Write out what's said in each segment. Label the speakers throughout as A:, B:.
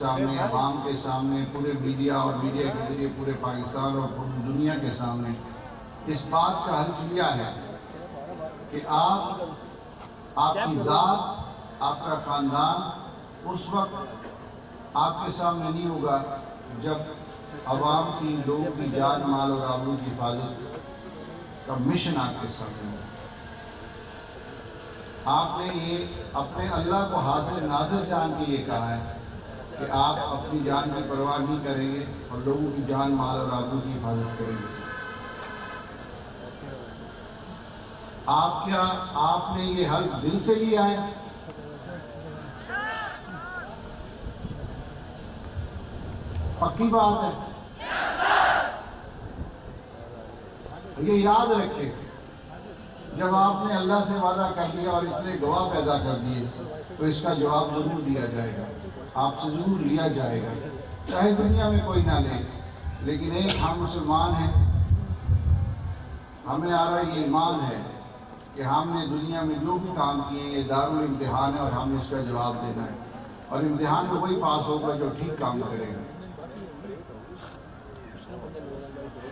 A: سامنے، عوام کے سامنے، پورے میڈیا اور میڈیا کے ذریعے پورے پاکستان اور پوری دنیا کے سامنے اس بات کا حلف لیا ہے کہ آپ کی ذات، آپ کا خاندان اس وقت آپ کے سامنے نہیں ہوگا جب عوام کی، لوگوں کی جان، مال اور آبرو کی حفاظت کا مشن آپ کے سامنے ہوگا۔ آپ نے یہ اپنے اللہ کو حاضر ناظر جان کے یہ کہا ہے کہ آپ اپنی جان کی پرواہ نہیں کریں گے اور لوگوں کی جان، مال اور آبرو کی حفاظت کریں گے۔ آپ نے یہ حلف دل سے لیا ہے؟ پکی بات ہے؟ یہ یاد رکھیں، جب آپ نے اللہ سے وعدہ کر لیا اور اتنے گواہ پیدا کر دیے تو اس کا جواب ضرور دیا جائے گا، آپ سے ضرور لیا جائے گا، چاہے دنیا میں کوئی نہ لے۔ لیکن ایک ہم مسلمان ہیں، ہمیں آ رہا یہ ایمان ہے کہ ہم نے دنیا میں جو بھی کام کیے یہ دارالامتحان ہے اور ہم نے اس کا جواب دینا ہے، اور امتحان میں وہی پاس ہوگا جو ٹھیک کام کرے گا۔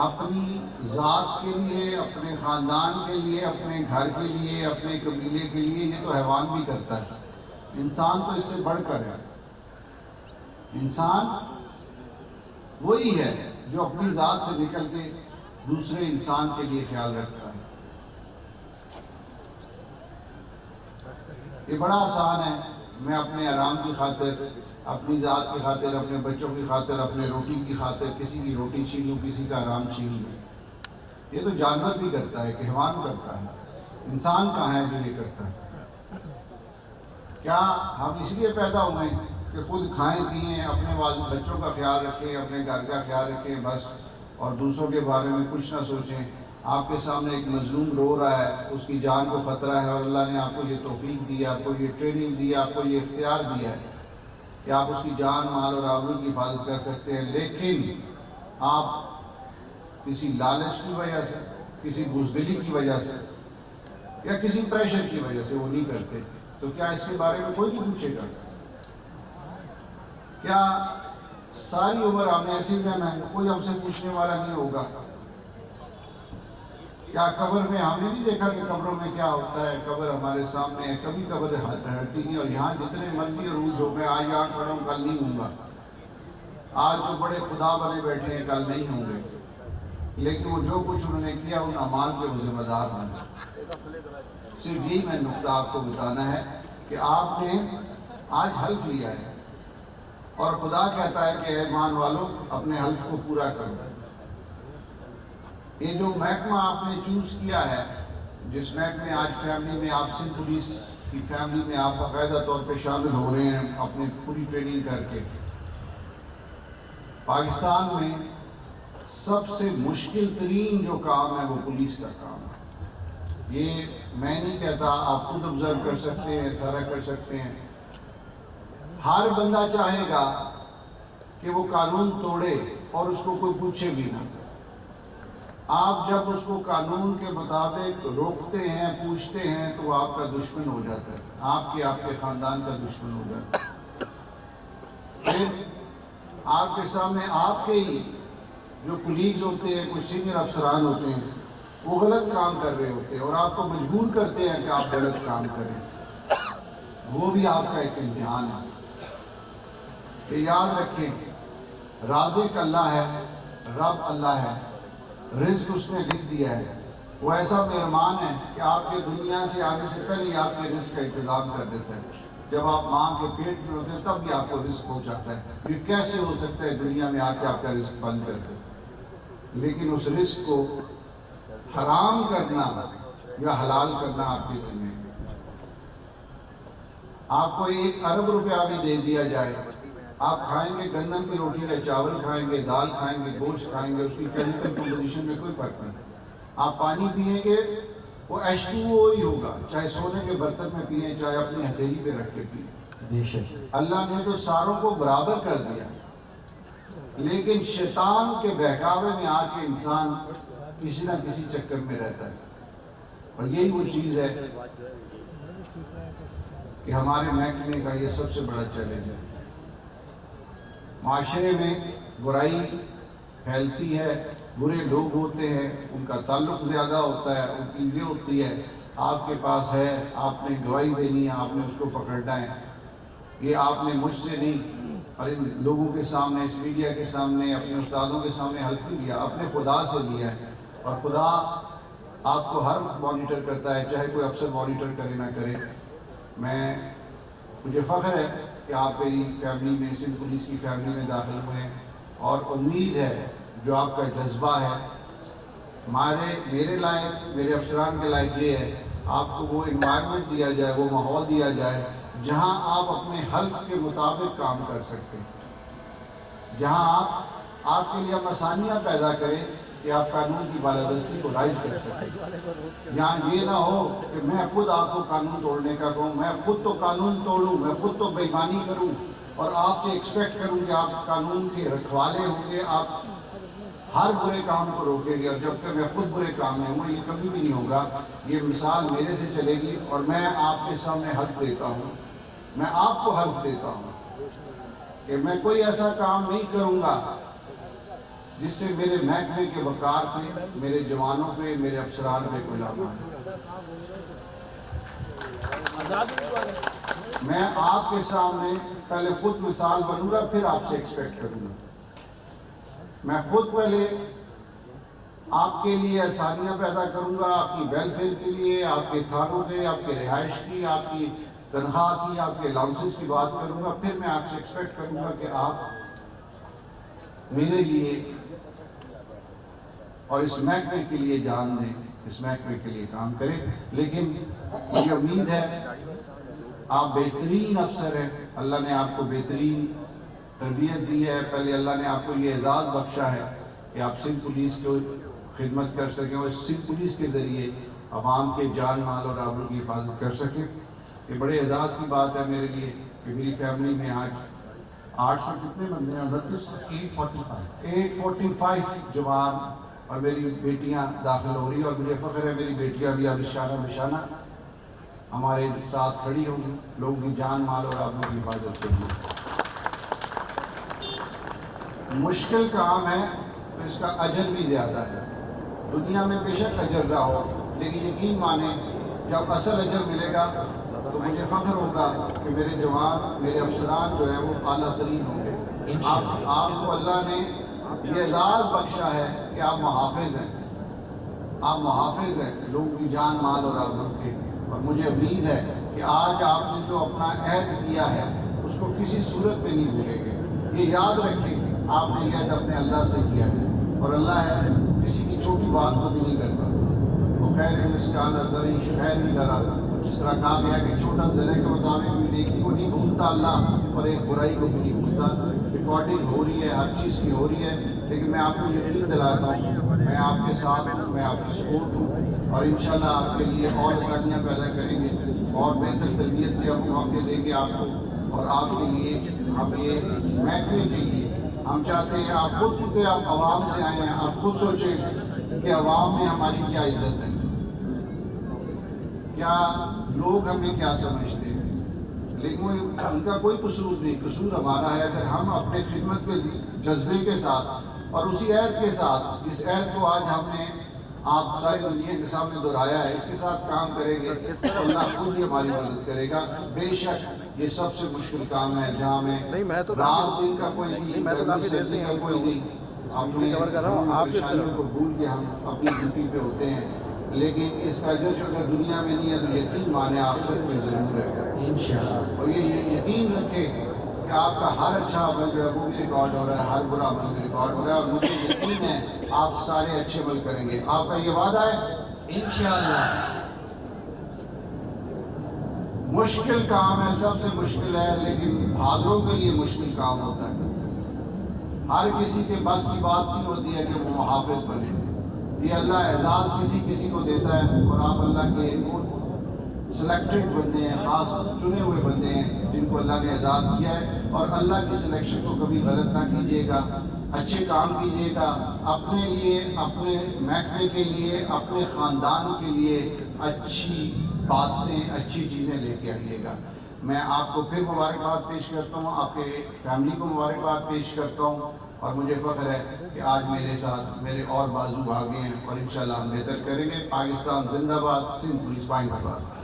A: اپنی ذات کے لیے، اپنے خاندان کے لیے، اپنے گھر کے لیے، اپنے قبیلے کے لیے، یہ تو حیوان بھی کرتا ہے، انسان تو اس سے بڑھ کر ہے۔ انسان وہی ہے جو اپنی ذات سے نکل کے دوسرے انسان کے لیے خیال رکھتا ہے۔ یہ بڑا آسان ہے، میں اپنے آرام کی خاطر، اپنی ذات کی خاطر، اپنے بچوں کی خاطر، اپنے روٹی کی خاطر کسی کی روٹی چھین لوں، کسی کا آرام چھین لوں۔ یہ تو جانور بھی کرتا ہے، کہ حیوان کرتا ہے، انسان کہاں ہے جو یہ کرتا ہے؟ کیا ہم اس لیے پیدا ہوئے کہ خود کھائیں پئیں، اپنے بچوں کا خیال رکھیں، اپنے گھر کا خیال رکھیں بس، اور دوسروں کے بارے میں کچھ نہ سوچیں؟ آپ کے سامنے ایک مظلوم رو رہا ہے، اس کی جان کو خطرہ ہے، اور اللہ نے آپ کو یہ توفیق دی ہے، آپ کو یہ ٹریننگ دی ہے، آپ کو یہ اختیار دیا ہے کہ آپ اس کی جان، مال اور آبرو کی حفاظت کر سکتے ہیں، لیکن آپ کسی لالچ کی وجہ سے، کسی بزدلی کی وجہ سے یا کسی پریشر کی وجہ سے وہ نہیں کرتے، تو کیا اس کے بارے میں کوئی نہیں پوچھے گا؟ کیا ساری عمر ہم نے ایسے ہی رہنا ہے؟ کوئی ہم سے پوچھنے والا نہیں ہوگا؟ کیا قبر میں ہم نے نہیں دیکھا کہ قبروں میں کیا ہوتا ہے؟ قبر ہمارے سامنے ہے، کبھی قبر ہٹتی نہیں، اور یہاں جتنے مرضی عروج ہو، میں آج یہاں کھڑا ہوں، کل نہیں ہوں گا۔ آج جو بڑے خدا بنے بیٹھے ہیں کل نہیں ہوں گے، لیکن وہ جو کچھ انہوں نے کیا ان اعمال کے وہ ذمہ دار ہیں۔ صرف یہی میں نقطہ آپ کو بتانا ہے کہ آپ نے آج حلف لیا ہے، اور خدا کہتا ہے کہ اے ایمان والو اپنے حلف کو پورا کرو۔ یہ جو محکمہ آپ نے چوز کیا ہے، جس محکمے آج فیملی میں آپ سندھ پولیس کی فیملی میں آپ باقاعدہ طور پہ شامل ہو رہے ہیں اپنی پوری ٹریننگ کر کے، پاکستان میں سب سے مشکل ترین جو کام ہے وہ پولیس کا کام ہے۔ یہ میں نہیں کہتا، آپ خود آبزرو کر سکتے ہیں، سارا کر سکتے ہیں۔ ہر بندہ چاہے گا کہ وہ قانون توڑے اور اس کو کوئی پوچھے بھی نہ۔ آپ جب اس کو قانون کے مطابق روکتے ہیں، پوچھتے ہیں، تو وہ آپ کا دشمن ہو جاتا ہے، آپ کے خاندان کا دشمن ہو جاتا ہے۔ پھر آپ کے سامنے آپ کے ہی جو کولیگز ہوتے ہیں، کچھ سینئر افسران ہوتے ہیں، وہ غلط کام کر رہے ہوتے ہیں اور آپ کو مجبور کرتے ہیں کہ آپ غلط کام کریں، وہ بھی آپ کا ایک امتحان ہے۔ یہ یاد رکھیں، رازق اللہ ہے، رب اللہ ہے، رزق اس نے لکھ دیا ہے، وہ ایسا مہربان ہے کہ آپ کے دنیا سے آنے سے پہلے ہی آپ کے رزق کا انتظام کر دیتا ہے۔ جب آپ ماں کے پیٹ میں ہوتے ہیں تب بھی آپ کو رزق پہنچاتا ہے۔ یہ کیسے ہو سکتا ہے دنیا میں آ کے آپ کا رزق بند کر دے؟ لیکن اس رزق کو حرام کرنا یا حلال کرنا آپ کی ذمہ ہے۔ آپ کو 1 ارب روپیہ بھی دے دیا جائے، آپ کھائیں گے گندم کی روٹی یا چاول کھائیں گے، دال کھائیں گے، گوشت کھائیں گے، اس کی کیمیکل کمپوزیشن میں کوئی فرق نہیں۔ آپ پانی پئیں گے وہ H2O ہی ہوگا، چاہے سونے کے برتن میں پئیں، چاہے اپنی ہتھیلی پہ رکھ کے پئیں۔ اللہ نے تو ساروں کو برابر کر دیا، لیکن شیطان کے بہکاوے میں آ کے انسان کسی نہ کسی چکر میں رہتا ہے، اور یہی وہ چیز ہے کہ ہمارے محکمے کا یہ سب سے بڑا چیلنج ہے۔ معاشرے میں برائی پھیلتی ہے، برے لوگ ہوتے ہیں، ان کا تعلق زیادہ ہوتا ہے، ان کی یہ ہوتی ہے آپ کے پاس ہے، آپ نے گواہی دینی ہے، آپ نے اس کو پکڑنا ہے، یہ آپ نے مجھ سے نہیں اور ان لوگوں کے سامنے، اس میڈیا کے سامنے، اپنے استادوں کے سامنے حلف نہیں لیا، اپنے خدا سے لیا ہے، اور خدا آپ کو ہر مانیٹر کرتا ہے، چاہے کوئی افسر مانیٹر کرے نہ کرے۔ مجھے فخر ہے کہ آپ میری فیملی میں، سندھ پولیس کی فیملی میں داخل ہوئے ہیں، اور امید ہے جو آپ کا جذبہ ہے میرے لائق، میرے افسران کے لائق یہ ہے آپ کو وہ انوائرمنٹ دیا جائے، وہ ماحول دیا جائے جہاں آپ اپنے حلف کے مطابق کام کر سکتے ہیں، جہاں آپ کے لیے ہم آسانیاں پیدا کریں کہ آپ قانون کی بالادستی کو رائج کر سکیں۔ یہاں یہ نہ ہو کہ میں خود آپ کو قانون توڑنے کا کہوں، میں خود تو قانون توڑوں، میں خود تو بے ایمانی کروں اور آپ سے ایکسپیکٹ کروں کہ آپ قانون کے رکھوالے ہوں گے، آپ ہر برے کام کو روکیں گے، اور جب تک میں خود برے کام میں ہوں، یہ کبھی بھی نہیں ہوگا۔ یہ مثال میرے سے چلے گی، اور میں آپ کے سامنے حلف دیتا ہوں، میں آپ کو حلف دیتا ہوں کہ میں کوئی ایسا کام نہیں کروں گا جس سے میرے محکمے کے وقار پہ، میرے جوانوں پہ، میرے افسران پہ کوئی لامہ ہے۔ میں آپ کے سامنے پہلے خود مثال بنوں گا، پھر آپ سے ایکسپیکٹ کروں گا۔ میں خود پہلے آپ کے لیے آسانیاں پیدا کروں گا، آپ کی ویلفیئر کے لیے، آپ کے تھانوں کے، آپ کے رہائش کی، آپ کی تنخواہ کی، آپ کے الاؤنسز کی بات کروں گا، پھر میں آپ سے ایکسپیکٹ کروں گا کہ آپ میرے لیے اور اس محکمے کے لیے جان دیں، اس محکمے کے لیے کام کریں۔ لیکن مجھے امید ہے آپ بہترین افسر ہیں، اللہ نے آپ کو بہترین تربیت دی ہے، پہلے اللہ نے آپ کو یہ اعزاز بخشا ہے کہ آپ سندھ پولیس کو خدمت کر سکیں اور سندھ پولیس کے ذریعے عوام کے جان مال اور آبرو کی حفاظت کر سکیں۔ یہ بڑے اعزاز کی بات ہے میرے لیے کہ میری فیملی میں آج 800 کتنے بندے ہیں؟ 845 جوان اور میری بیٹیاں داخل ہو رہی ہیں، اور مجھے فخر ہے میری بیٹیاں بھی اب شانہ بشانہ ہمارے ساتھ کھڑی ہوں گی، لوگوں کی جان مال اور آبرو کی حفاظت کے لیے۔ مشکل کام ہے تو اس کا اجر بھی زیادہ ہے، دنیا میں بے شک اجر رہا ہو، لیکن یقین مانیں جب اصل اجر ملے گا تو مجھے فخر ہوگا کہ میرے جوان، میرے افسران جو ہیں وہ اعلیٰ ترین ہوں گے۔ آپ کو اللہ نے یہ اعزاز بخشا ہے کہ آپ محافظ ہیں، آپ محافظ ہیں لوگوں کی جان مال اور آبرو کے، اور مجھے امید ہے کہ آج آپ نے جو اپنا عہد کیا ہے اس کو کسی صورت میں نہیں بھولیں گے۔ یہ یاد رکھیں آپ نے یہ عہد اپنے اللہ سے کیا ہے، اور اللہ ہے کسی کی چھوٹی بات کو بھی نہیں کرتا، وہ خیر مسکان ذرہ خیر بھی ذرا، جس طرح کہا گیا کہ چھوٹا ذرے کے مطابق بھی نیکی کو نہیں بھولتا اللہ، اور ایک برائی کو بھی نہیں بھولتا۔ ریکارڈنگ ہو رہی ہے، ہر چیز کی ہو رہی ہے، لیکن میں آپ کو یقین دلاتا ہوں میں آپ کے ساتھ ہوں، میں آپ کی سپورٹ ہوں، اور انشاءاللہ آپ کے لیے اور آسانیاں پیدا کریں گے، اور بہتر تربیت کے ہم موقع دیں گے آپ کو، اور آپ کے لیے ہم یہ محکمے کے لیے ہم چاہتے ہیں آپ خود، کیونکہ آپ عوام سے آئے ہیں، آپ خود سوچیں کہ عوام میں ہماری کیا عزت ہے، کیا لوگ ہمیں کیا سمجھتے ہیں، لیکن ان کا کوئی قصور نہیں، قصور ہمارا ہے اگر ہم اپنے خدمت کے جذبے کے ساتھ اور اسی عہد کے ساتھ، جس عہد کو آج ہم نے آپ ساری دنیا کے سامنے دہرایا ہے، اس کے ساتھ کام کریں گے تو اللہ خود ہی ہماری مدد کرے گا۔ بے شک یہ سب سے مشکل کام ہے جہاں میں رات دن کا کوئی نہیں، گرمی سردی کا کوئی نہیں، اپنے پریشانیوں کو بھول کے ہم اپنی ڈیوٹی پہ ہوتے ہیں، لیکن اس کا اجر اگر دنیا میں نہیں ہے تو یقین مانے آخرت میں ضرور ہے۔ اور یہ یقین رکھیں کہ آپ کا ہر اچھا عمل جو ہے وہ بھی ریکارڈ ہو رہا ہے، ہر برا عمل بھی ریکارڈ ہو رہا ہے، اور مجھے یقین ہے آپ سارے اچھے عمل کریں گے۔ آپ کا یہ وعدہ ہے؟ انشاءاللہ۔ مشکل کام ہے، سب سے مشکل ہے، لیکن بہادروں کے لیے مشکل کام ہوتا ہے۔ ہر کسی کے بس کی بات نہیں ہوتی ہے کہ وہ محافظ بنے، یہ اللہ اعزاز کسی کو دیتا ہے، اور آپ اللہ کے سلیکٹڈ بندے ہیں، خاص چنے ہوئے بندے ہیں جن کو اللہ نے اعزاز کیا ہے، اور اللہ کی سلیکشن کو کبھی غلط نہ کیجیے گا، اچھے کام کیجیے گا، اپنے لیے، اپنے محکمے کے لیے، اپنے خاندان کے لیے اچھی باتیں، اچھی چیزیں لے کے آئیے گا۔ میں آپ کو پھر مبارکباد پیش کرتا ہوں، آپ کے فیملی کو مبارکباد پیش کرتا ہوں، اور مجھے فخر ہے کہ آج میرے ساتھ میرے اور بازو بھاگے ہیں، اور انشاءاللہ ہم بہتر کریں گے۔ پاکستان زندہ باد، سندھ پولیس پائندہ باد۔